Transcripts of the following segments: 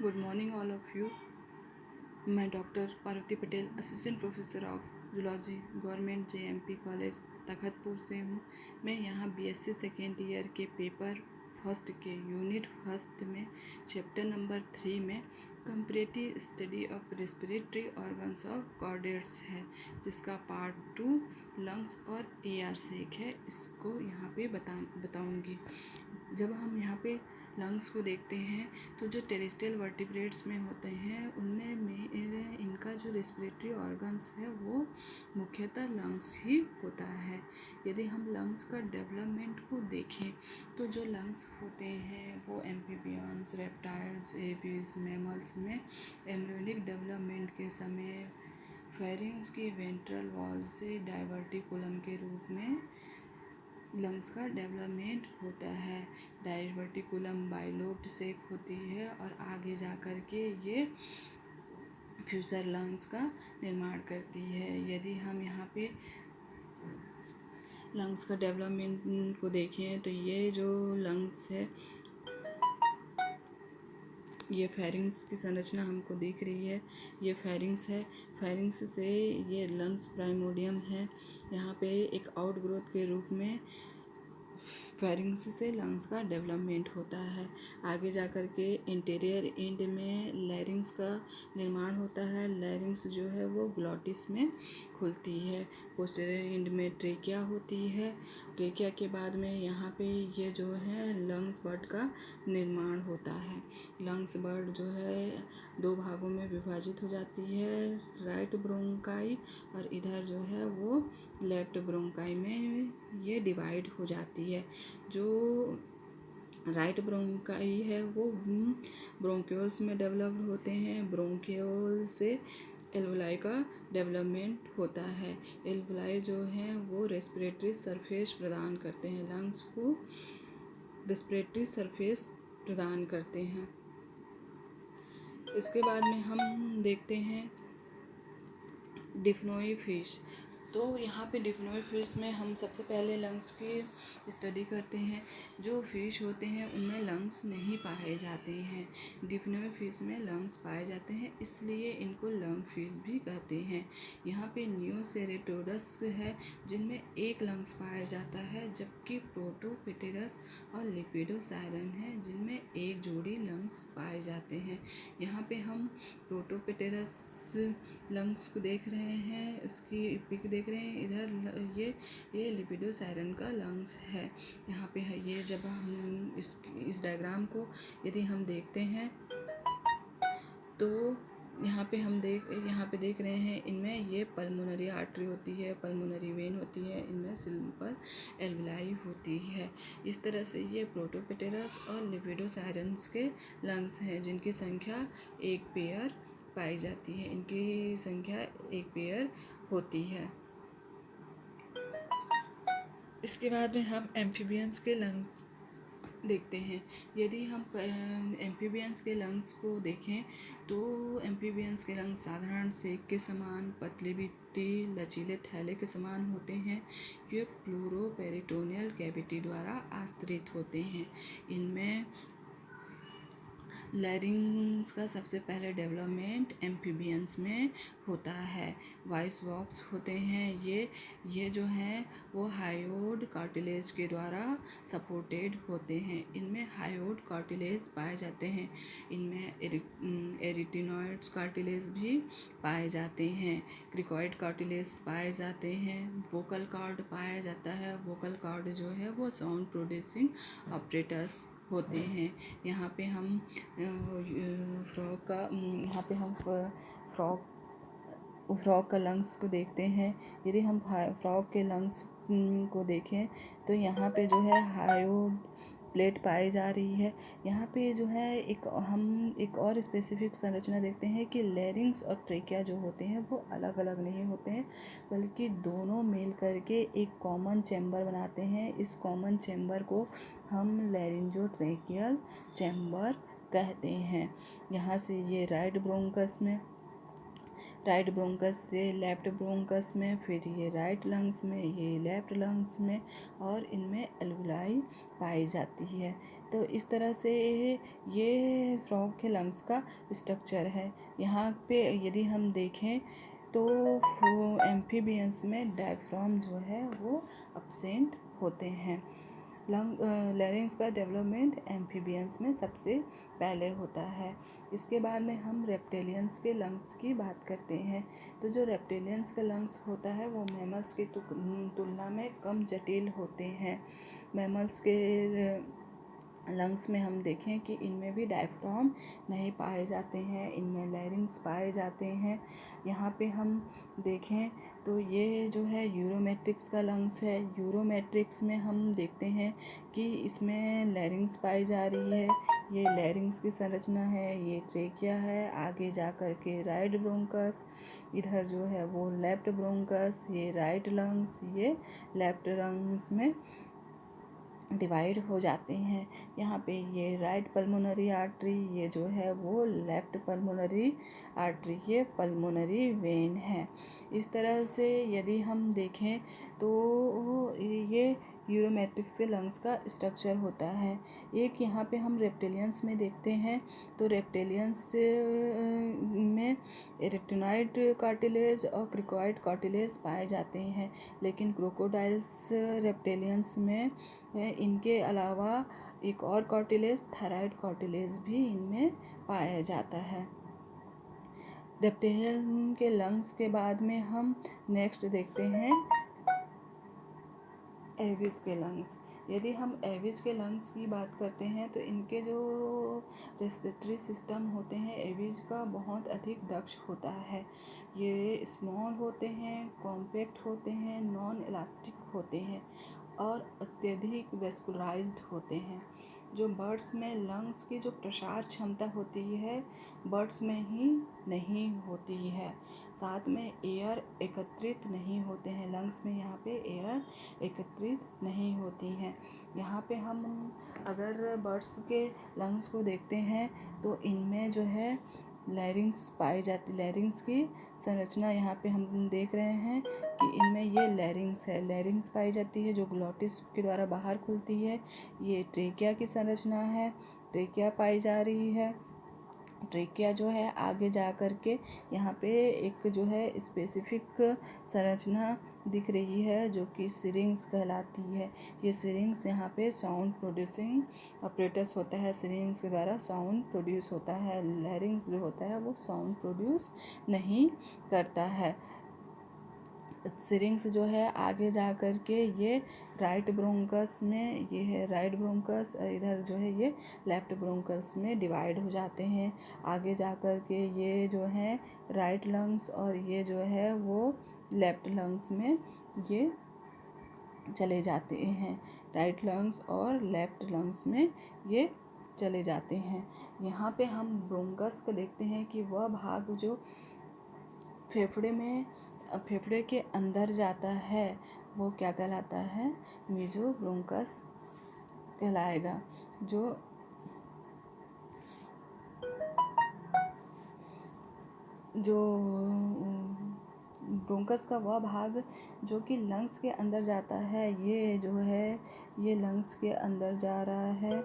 Good morning, all of you. मैं doctor Parvati Patel, assistant professor of zoology, government JMP college Takhatpur से हूँ। मैं यहाँ बीएससी सेकेंड ईयर के पेपर फर्स्ट के यूनिट फर्स्ट में चैप्टर नंबर 3 में comparative study of respiratory organs of chordates है, जिसका पार्ट 2 लंग्स और एआर सेक है। इसको यहाँ पे बताऊँगी। जब हम यहाँ पे लंग्स को देखते हैं तो जो टेरेस्ट्रियल वर्टिब्रेट्स में होते हैं उनमें इनका जो रेस्पिरेटरी ऑर्गन्स है वो मुख्यतः लंग्स ही होता है। यदि हम लंग्स का डेवलपमेंट को देखें तो जो लंग्स होते हैं वो एम्फीबियंस, रेप्टाइल्स, एबीज, मैमल्स में एम्ब्रियोनिक डेवलपमेंट के समय फेरिंग्स की वेंट्रल वॉल से डाइवर्टिकुलम के रूप में लंग्स का डेवलपमेंट होता है। डाइवर्टिकुलम बाइलोब्ड सेक होती है और आगे जा कर के ये फ्यूचर लंग्स का निर्माण करती है। यदि हम यहाँ पे लंग्स का डेवलपमेंट को देखें तो ये जो लंग्स है, ये फेरिंग्स की संरचना हमको दिख रही है। ये फेरिंग्स है। फेरिंग्स से ये लंग्स प्राइमोडियम है। यहाँ पे एक आउटग्रोथ के रूप में फेरिंग्स से लंग्स का डेवलपमेंट होता है। आगे जा कर के इंटीरियर एंड में लैरिंग्स का निर्माण होता है। लैरिंग्स जो है वो ग्लॉटिस में खुलती है। पोस्टीरियर एंड में ट्रेकिया होती है। ट्रेकिया के बाद में यहाँ पे ये जो है लंग्स बर्ड का निर्माण होता है। लंग्स बर्ड जो है 2 भागों में विभाजित हो जाती है, राइट ब्रोंकाई और इधर जो है वो लेफ्ट ब्रोंकाई में ये डिवाइड हो जाती है। जो राइट ब्रोंकाई है वो ब्रोंक्यूल्स में डेवलप होते हैं। ब्रोंक्यूल से एल्वुलाई का डेवलपमेंट होता है। एल्वुलाई जो हैं वो रेस्पिरेटरी सरफेस प्रदान करते हैं, लंग्स को रेस्पिरेटरी सरफेस प्रदान करते हैं। इसके बाद में हम देखते हैं डिफ्नोई फिश। तो यहाँ पे डिफ्नोई फिश में हम सबसे पहले लंग्स की स्टडी करते हैं। जो फिश होते हैं उनमें लंग्स नहीं पाए जाते हैं। डिफ्नोई फिश में लंग्स पाए जाते हैं, इसलिए इनको लंग फिश भी कहते हैं। यहाँ पे नियोसेरेटोडस है जिनमें एक लंग्स पाया जाता है, जबकि प्रोटोपिटेरस और लिपिडोसायरन है जिनमें एक जोड़ी लंग्स पाए जाते हैं। यहाँ पे हम प्रोटोपिटेरस लंग्स को देख रहे हैं, इसकी पिक देख रहे हैं। इधर ये लिपिडोसायरन का लंग्स है। यहाँ पे है ये। जब हम इस डायग्राम को यदि हम देखते हैं तो यहाँ पे देख रहे हैं, इनमें ये पल्मोनरी आर्टरी होती है, पल्मोनरी वेन होती है, इनमें सिंपल एल्वुलाई होती है। इस तरह से ये प्रोटोपिटेरस और लिपिडोसायरन्स के लंग्स हैं, जिनकी संख्या 1 पेयर पाई जाती है। इनकी संख्या 1 पेयर होती है। इसके बाद में हम एम्फीबियंस के लंग्स देखते हैं। यदि हम एम्फीबियंस के लंग्स को देखें तो एम्फीबियंस के लंग्स साधारण सेक के समान पतली भित्ति लचीले थैले के समान होते हैं। ये प्लूरोपेरिटोनियल कैविटी द्वारा आश्रित होते हैं। इनमें लैरिंग्स का सबसे पहले डेवलपमेंट एम्फीबियंस में होता है। वॉइस बॉक्स होते हैं ये जो हैं वो हायोड कार्टिलेज के द्वारा सपोर्टेड होते हैं। इनमें हायोड कार्टिलेज पाए जाते हैं। इनमें एरिटिनॉइड्स कार्टिलेज भी पाए जाते हैं। क्रिकॉइड कार्टिलेज पाए जाते हैं। वोकल कॉर्ड पाया जाता है। वोकल कॉर्ड जो है वो साउंड प्रोड्यूसिंग ऑपरेटर्स होते हैं। यहाँ पे हम फ्रॉग का लंग्स को देखते हैं। यदि हम फ्रॉग के लंग्स को देखें तो यहाँ पे जो है हायोड प्लेट पाई जा रही है। यहाँ पे जो है हम एक और स्पेसिफिक संरचना देखते हैं कि लैरिंग्स और ट्रेकिया जो होते हैं वो अलग अलग नहीं होते हैं, बल्कि दोनों मिल करके एक कॉमन चैम्बर बनाते हैं। इस कॉमन चैम्बर को हम लैरिंजोट्रेकियल चैम्बर कहते हैं। यहाँ से ये राइट ब्रोंकस से लेफ्ट ब्रोंकस में, फिर ये राइट लंग्स में, ये लेफ्ट लंग्स में, और इनमें एल्वुलाई पाई जाती है। तो इस तरह से ये फ्रॉग के लंग्स का स्ट्रक्चर है। यहाँ पे यदि हम देखें तो एम्फीबियंस में डायफ्राम जो है वो अब्सेंट होते हैं। लैरिंग्स का डेवलपमेंट एम्फीबियंस में सबसे पहले होता है। इसके बाद में हम रेप्टेलियंस के लंग्स की बात करते हैं। तो जो रेप्टेलियंस का लंग्स होता है वो मैमल्स की तुलना में कम जटिल होते हैं। मैमल्स के लंग्स में हम देखें कि इनमें भी डायफ्राम नहीं पाए जाते हैं, इनमें लैरिंग्स पाए जाते हैं। यहाँ पे हम देखें तो ये जो है यूरोमेट्रिक्स का लंग्स है। यूरोमेट्रिक्स में हम देखते हैं कि इसमें लैरिंग्स पाई जा रही है। ये लैरिंग्स की संरचना है, ये ट्रेकिया है, आगे जा कर के राइट ब्रोंकस, इधर जो है वो लेफ्ट ब्रोंकस, ये राइट लंग्स, ये लेफ्ट लंग्स में डिवाइड हो जाते हैं। यहाँ पे ये राइट पल्मोनरी आर्टरी, ये जो है वो लेफ्ट पल्मोनरी आर्टरी, ये पल्मोनरी वेन है। इस तरह से यदि हम देखें तो ये यूरोमेट्रिक्स के लंग्स का स्ट्रक्चर होता है। एक यहाँ पे हम रेप्टिलियंस में देखते हैं तो रेप्टिलियंस में रेटिनॉइड कार्टिलेज और क्रिकॉइड कार्टिलेज पाए जाते हैं, लेकिन क्रोकोडाइल्स रेप्टिलियंस में इनके अलावा एक और कार्टिलेज थायराइड कार्टिलेज भी इनमें पाया जाता है। रेप्टिलियन के लंग्स के बाद में हम नेक्स्ट देखते हैं एविस के लंग्स। यदि हम एविस के लंग्स की बात करते हैं तो इनके जो रेस्पिरेटरी सिस्टम होते हैं एविस का बहुत अधिक दक्ष होता है। ये स्मॉल होते हैं, कॉम्पैक्ट होते हैं, नॉन इलास्टिक होते हैं और अत्यधिक वेस्कुलराइज्ड होते हैं। जो बर्ड्स में लंग्स की जो प्रसार क्षमता होती है बर्ड्स में ही नहीं होती है। साथ में एयर एकत्रित नहीं होते हैं, लंग्स में यहाँ पे एयर एकत्रित नहीं होती हैं। यहाँ पे हम अगर बर्ड्स के लंग्स को देखते हैं तो इनमें जो है लैरिंग्स पाई जाती। लैरिंग्स की संरचना यहाँ पे हम देख रहे हैं कि इनमें ये लैरिंग्स है, लैरिंग्स पाई जाती है जो ग्लोटिस के द्वारा बाहर खुलती है। ये ट्रेकिया की संरचना है, ट्रेकिया पाई जा रही है। ट्रेकिया जो है आगे जा कर के यहाँ पे एक जो है स्पेसिफिक संरचना दिख रही है जो कि सिरिंग्स कहलाती है। ये सिरिंग्स यहाँ पे साउंड प्रोड्यूसिंग ऑपरेटस होता है, सिरिंग्स के द्वारा साउंड प्रोड्यूस होता है। लैरिंग्स जो होता है वो साउंड प्रोड्यूस नहीं करता है। सिरिंग्स जो है आगे जा कर के ये राइट ब्रोंकस में, ये है राइट ब्रोंकस, इधर जो है ये लेफ्ट ब्रोंकस में डिवाइड हो जाते हैं। आगे जा कर के ये जो है राइट लंग्स और ये जो है वो लेफ्ट लंग्स में ये चले जाते हैं। राइट लंग्स और लेफ्ट लंग्स में ये चले जाते हैं। यहाँ पे हम ब्रोंकस को देखते हैं कि वह भाग जो फेफड़े के अंदर जाता है वो क्या कहलाता है, मीजो ब्रोंकस कहलाएगा। जो ब्रोंकस का वह भाग जो कि लंग्स के अंदर जाता है, ये जो है ये लंग्स के अंदर जा रहा है,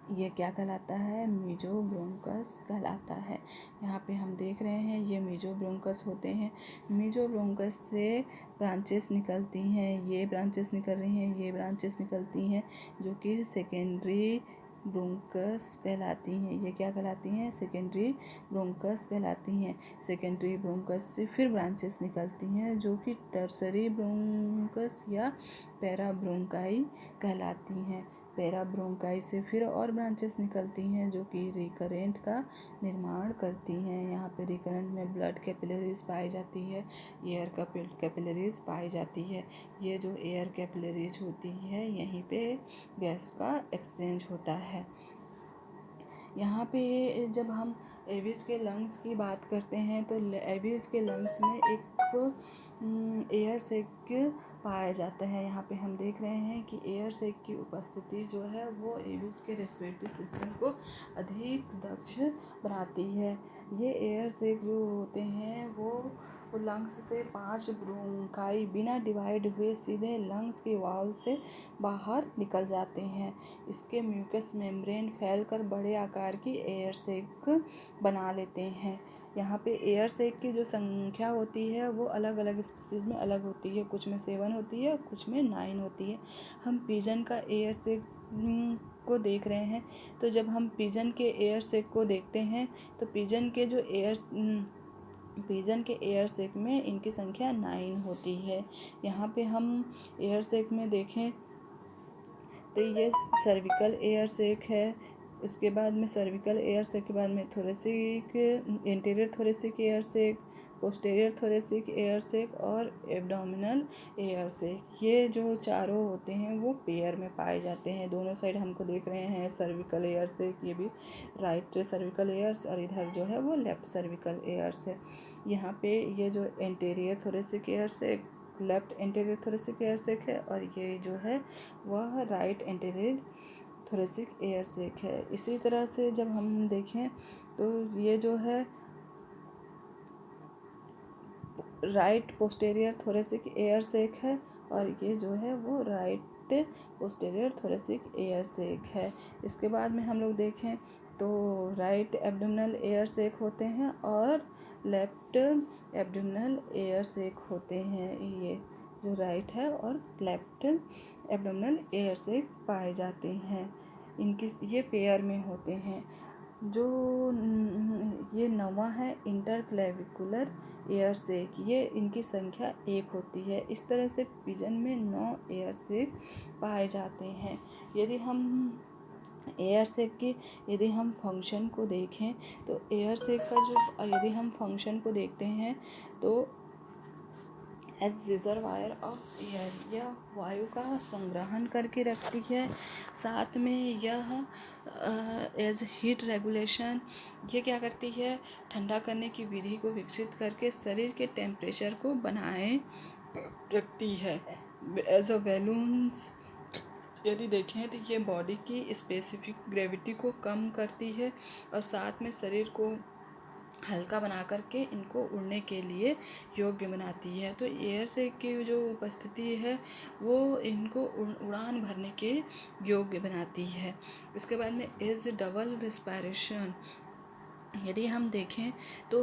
ये क्या कहलाता है, मीजो ब्रोंकस कहलाता है। यहाँ पे हम देख रहे हैं ये मीजो ब्रोंकस होते हैं। मीजो ब्रोंकस से ब्रांचेस निकलती हैं, ये ब्रांचेस निकल रही हैं, ये ब्रांचेस निकलती हैं जो कि सेकेंडरी ब्रोंकस कहलाती हैं। ये क्या कहलाती हैं, सेकेंडरी ब्रोंकस कहलाती हैं। सेकेंडरी ब्रोंकस से फिर ब्रांचेस निकलती हैं जो कि टर्सरी ब्रोंकस या पैरा ब्रोंकाई कहलाती हैं। पैरा ब्रोंकाई से फिर और ब्रांचेस निकलती हैं जो कि रिकरेंट का निर्माण करती हैं। यहाँ पे रिकरेंट में ब्लड कैपिलरीज पाई जाती है, एयर कैपिलरीज पाई जाती है। ये जो एयर कैपिलरीज होती है यहीं पे गैस का एक्सचेंज होता है। यहाँ पे जब हम एविस के लंग्स की बात करते हैं तो एविस के लंग्स में एक एयर सैक पाया जाता है। यहाँ पे हम देख रहे हैं कि एयर सैक की उपस्थिति जो है वो एविज के रेस्पिरेटरी सिस्टम को अधिक दक्ष बनाती है। ये एयर सैक जो होते हैं वो लंग्स से 5 ब्रोंकाई बिना डिवाइड हुए सीधे लंग्स की वाल्व से बाहर निकल जाते हैं। इसके म्यूकस मेम्ब्रेन फैलकर बड़े आकार की एयर सैक बना लेते हैं। यहाँ पे एयर सैक की जो संख्या होती है वो अलग अलग स्पीसीज में अलग होती है। कुछ में 7 होती है, कुछ में 9 होती है। हम पिजन का एयर सैक को देख रहे हैं। तो जब हम पिजन के एयर सैक को देखते हैं तो पिजन के एयर सैक में इनकी संख्या 9 होती है। यहाँ पे हम एयर सैक में देखें तो ये सर्विकल एयर सैक है। इसके बाद में सर्विकल एयर सैक के बाद में thoracic interior thoracic air sac, posterior thoracic air sac और एब्डोमिनल एयर सैक। ये जो चारों होते हैं वो पेयर में पाए जाते हैं। दोनों साइड हमको देख रहे हैं सर्विकल एयर सैक, ये भी राइट सर्विकल एयर्स और इधर जो है वो लेफ्ट सर्विकल एयर्स है। यहाँ पे ये जो interior thoracic air sac left anterior thoracic air sac है और ये जो है वह right anterior thoracic air sac है। इसी तरह से जब हम देखें तो ये जो है right posterior thoracic air sac है और ये जो है वो right posterior thoracic air sac है। इसके बाद में हम लोग देखें तो राइट एब्डोमिनल एयर सैक होते हैं और लेफ्ट एब्डोमिनल एयर सैक होते हैं। ये जो राइट है और लेफ्ट एब्डोमिनल एयर सैक पाए जाते हैं। इनकी ये पेयर में होते हैं। जो ये 9वां है इंटरक्लेविकुलर एयर सैक, ये इनकी संख्या 1 होती है। इस तरह से पिजन में 9 एयर सैक पाए जाते हैं। यदि हम एयर सैक की यदि हम फंक्शन को देखें तो एयर सैक का जो यदि हम फंक्शन को देखते हैं तो एज रिजर्वायर ऑफ एयर, यह वायु का संग्रहण करके रखती है। साथ में यह एज हीट रेगुलेशन, ये क्या करती है, ठंडा करने की विधि को विकसित करके शरीर के टेम्परेचर को बनाए रखती है। एज अ बैलून्स यदि देखें तो ये बॉडी की स्पेसिफिक ग्रेविटी को कम करती है और साथ में शरीर को हल्का बना करके इनको उड़ने के लिए योग्य बनाती है। तो एयर सैक की जो उपस्थिति है वो इनको उड़ान भरने के योग्य बनाती है। इसके बाद में एज डबल रिस्पायरेशन, यदि हम देखें तो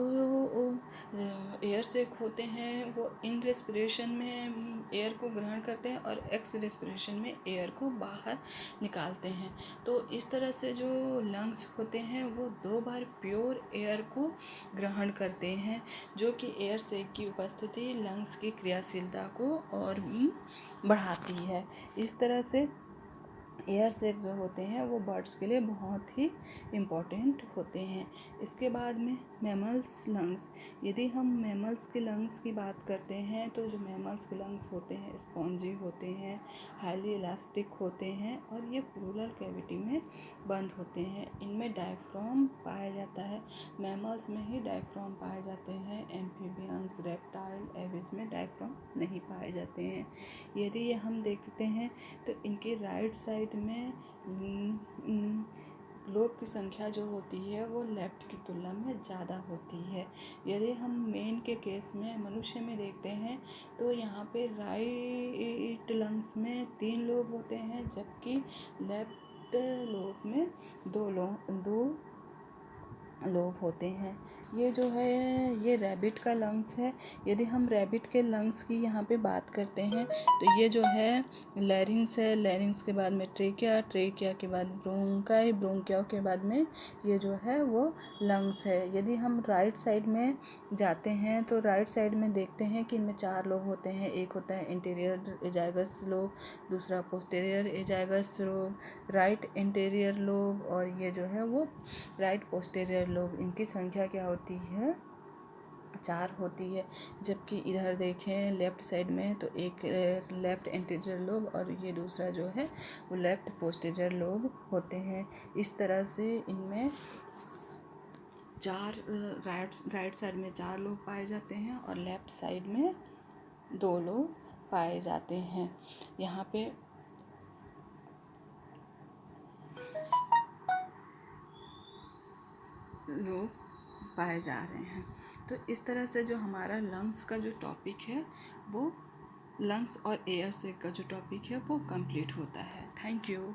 एयर सैक होते हैं वो इन रेस्पिरेशन में एयर को ग्रहण करते हैं और एक्स रेस्पिरेशन में एयर को बाहर निकालते हैं। तो इस तरह से जो लंग्स होते हैं वो 2 बार प्योर एयर को ग्रहण करते हैं, जो कि एयर सैक की उपस्थिति लंग्स की क्रियाशीलता को और भी बढ़ाती है। इस तरह से एयर सैक जो होते हैं वो बर्ड्स के लिए बहुत ही इम्पोर्टेंट होते हैं। इसके बाद में मैमल्स लंग्स, यदि हम मैमल्स के लंग्स की बात करते हैं तो जो मैमल्स के लंग्स होते हैं स्पॉन्जी होते हैं, हाईली इलास्टिक होते हैं और ये प्लूरल कैविटी में बंद होते हैं। इनमें डायफ्राम पाया जाता है। मैमल्स में ही डायफ्राम पाए जाते हैं। एम्फीबियंस, रेप्टाइल, एविज में डायफ्राम नहीं पाए जाते हैं। यदि ये हम देखते हैं तो इनकी राइट साइड में लोब की संख्या जो होती है वो लेफ्ट की तुलना में ज़्यादा होती है। यदि हम मेन के केस में मनुष्य में देखते हैं तो यहाँ पे राइट लंग्स में 3 लोब होते हैं जबकि लेफ्ट लोब में 2 लोब होते हैं। ये जो है ये रैबिट का लंग्स है। यदि हम रैबिट के लंग्स की यहाँ पे बात करते हैं तो ये जो है लैरिंग्स है, लैरिंग्स के बाद में ट्रेकिया, ट्रेकिया के बाद ब्रोंकाई, ब्रोंकिया के बाद में ये जो है वो लंग्स है। यदि हम राइट साइड में जाते हैं तो राइट साइड में देखते हैं कि इनमें 4 लोब होते हैं। एक होता है इंटीरियर एजाइगस लोब, दूसरा posterior azygos lobe, right interior lobe और ये जो है वो राइट पोस्टीरियर लोब। इनकी संख्या क्या होती है, 4 होती है। जबकि इधर देखें लेफ़्ट साइड में तो एक लेफ़्ट एंटीरियर लोब और ये दूसरा जो है वो लेफ़्ट पोस्टीरियर लोब होते हैं। इस तरह से इनमें 4 राइट साइड में 4 लोब पाए जाते हैं और लेफ़्ट साइड में 2 लोब पाए जाते हैं। यहाँ पे लोग पाए जा रहे हैं। तो इस तरह से जो हमारा लंग्स का जो टॉपिक है वो लंग्स और एयर से का जो टॉपिक है वो कंप्लीट होता है। Thank you.